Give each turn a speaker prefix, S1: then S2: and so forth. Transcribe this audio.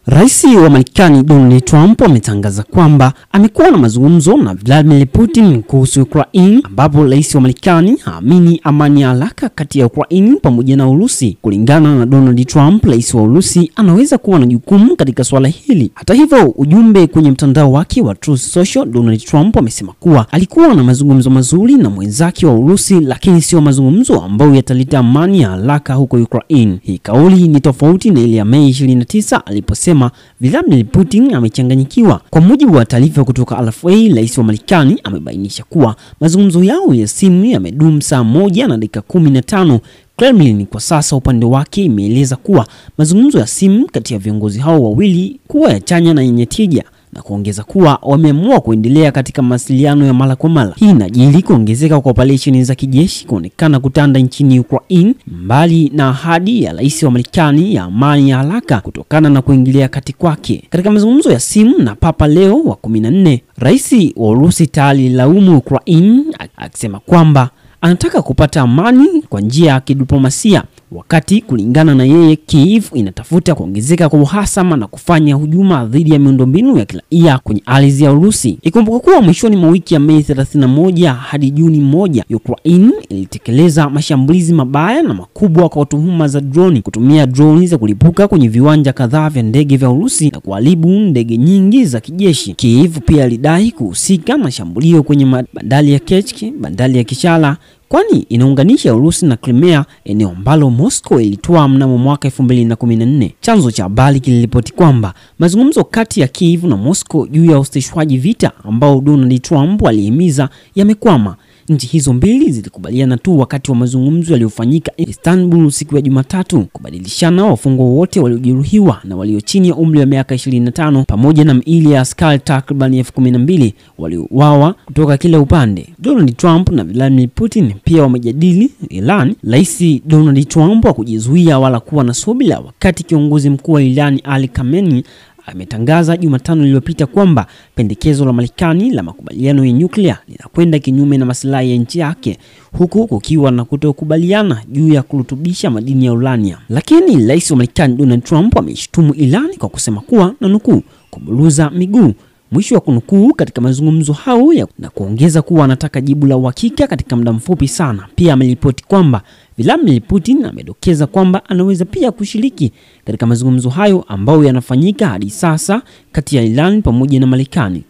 S1: Rais wa Marekani Donald Trump ametangaza kwamba amekuwa na mazungumzo na Vladimir Putin kuhusu Ukraine, ambapo rais wa Marekani haamini amani ya haraka kati ya Ukraine pamoja na Urusi. Kulingana na Donald Trump, rais wa Urusi anaweza kuwa na jukumu katika swala hili. Hata hivyo, ujumbe kwenye mtandao wake wa Truth Social, Donald Trump amesema kuwa alikuwa na mazungumzo mazuri na mwenzake wa Urusi, lakini sio mazungumzo ambayo yataleta amani ya haraka huko Ukraine. Hii kauli ni tofauti na ile ya Mei 29 aliposema Vladimir Putin amechanganyikiwa. Kwa mujibu wa taarifa kutoka RFA, rais wa Marekani amebainisha kuwa mazungumzo yao ya simu yamedumu saa 1 na dakika 15. Kremlin kwa sasa upande wake imeeleza kuwa mazungumzo ya simu kati ya viongozi hao wawili kuwa ya chanya na yenye tija, na kuongeza kuwa wameamua kuendelea katika mawasiliano ya mara kwa mara. Hii inajiri kuongezeka kwa operesheni za kijeshi kuonekana kutanda nchini Ukraine, mbali na ahadi ya rais wa Marekani ya amani ya haraka kutokana na kuingilia kati kwake. Katika mazungumzo ya simu na Papa Leo wa 14, rais wa Urusi tayari laumu Ukraine akisema kwamba anataka kupata amani kwa njia ya kidiplomasia, wakati kulingana na yeye Kiev inatafuta kuongezeka kwa uhasama na kufanya hujuma dhidi ya miundombinu ya kiraia kwenye ardhi ya Urusi. Ikumbuka kuwa mwishoni mwa wiki ya Mei 31 hadi Juni 1, Ukraine ilitekeleza mashambulizi mabaya na makubwa kwa tuhuma za kutumia droni za kulipuka kwenye viwanja kadhaa vya ndege vya Urusi na kuharibu ndege nyingi za kijeshi. Kiev pia ilidai kuhusika na shambulio kwenye bandari ya Kerch, bandari ya Kishala, kwani inaunganisha Urusi na Crimea, eneo ambalo Moscow ilitoa mnamo mwaka 2014. Chanzo cha habari kiliripoti kwamba mazungumzo kati ya Kiev na Moscow juu ya usitishwaji vita ambao Donald Trump alihimiza yamekwama. Nchi hizo mbili zilikubaliana tu wakati wa mazungumzo yaliyofanyika Istanbul siku ya Jumatatu kubadilishana wafungwa wote waliojeruhiwa na walio chini ya umri wa miaka 25 pamoja na miili ya askari takriban 12,000 waliouawa kutoka kila upande. Donald Trump na Vladimir Putin pia wamejadili Iran. Rais Donald Trump hakujizuia wala kuwa na subira wakati kiongozi mkuu wa Iran Ali Khamenei ametangaza Jumatano iliyopita kwamba pendekezo la Marekani la makubaliano ya nyuklia linakwenda kinyume na maslahi ya nchi yake, huku kukiwa na kutokubaliana juu ya kurutubisha madini ya uranium. Lakini rais wa Marekani Donald Trump ameshtumu Iran kwa kusema kuwa, na nukuu, kuburuza miguu, mwisho wa kunukuu, katika mazungumzo hao, na kuongeza kuwa anataka jibu la uhakika katika muda mfupi sana. Pia ameripoti kwamba Vladimir Putin amedokeza kwamba anaweza pia kushiriki katika mazungumzo hayo ambayo yanafanyika hadi sasa kati ya Iran pamoja na Marekani.